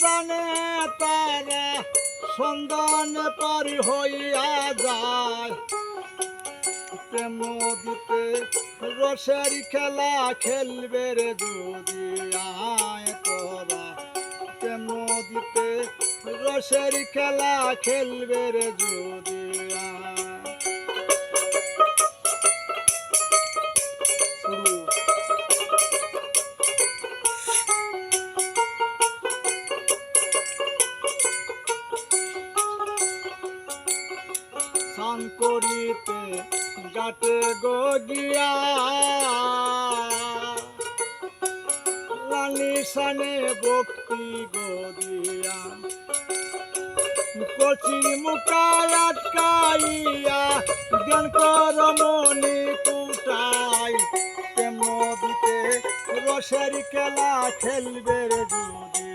জানে তারা সন্ধান পারি হইয়া যায়। প্রেম নদীতে রসের খেলা খেলবে রে যদি আয় তোরা। প্রেম নদীতে রসের খেলা খেলবে রে যদি আয়। স্নান করিতে গাটে গিয়া লানি সানে ভক্তি গদিয়া কচি মুখায় আটকাইয়া জ্ঞান কর মনি কুটাই। প্রেম নদীতে রসের খেলা খেলবে রে যদি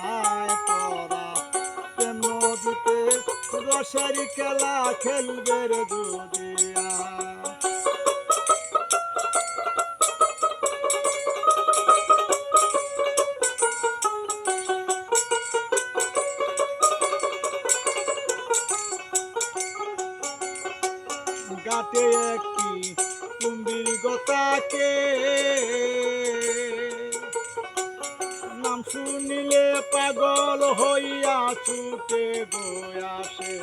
আয় তোরা। প্রেম নদীতে রসের খেলা খেলবে রে যদি আয়। গাতে একটি কুম্ভীর গোতাকে নাম শুনিলে পাগল হইয়া ছুটে আসে।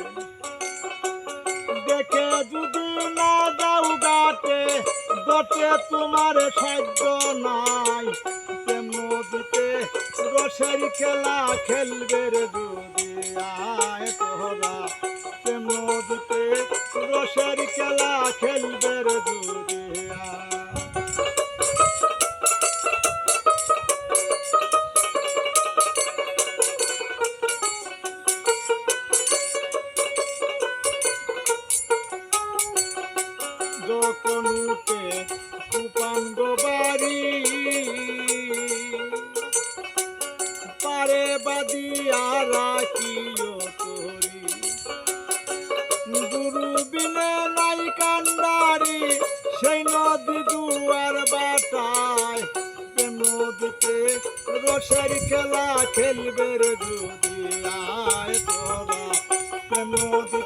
দেখে যদি না যাও গাতে দটে তোমার সাধ্য নাই। প্রেম নদীতে রসের খেলা খেলবে রে যদি আয় তোরা। প্রেম নদীতে রসের খেলা খেলবে রে যদি আয়। যখন উঠে কুপাঙ্গ বাড়ি পারে বাদিয়া রাখিও তোরি। গুরু বিনে নাই কান্ডারি সেই নদী দুয়ার বাটায়। প্রেম নদীতে রসের খেলা খেলবে রে যদি আয় তোরা। প্রেম নদী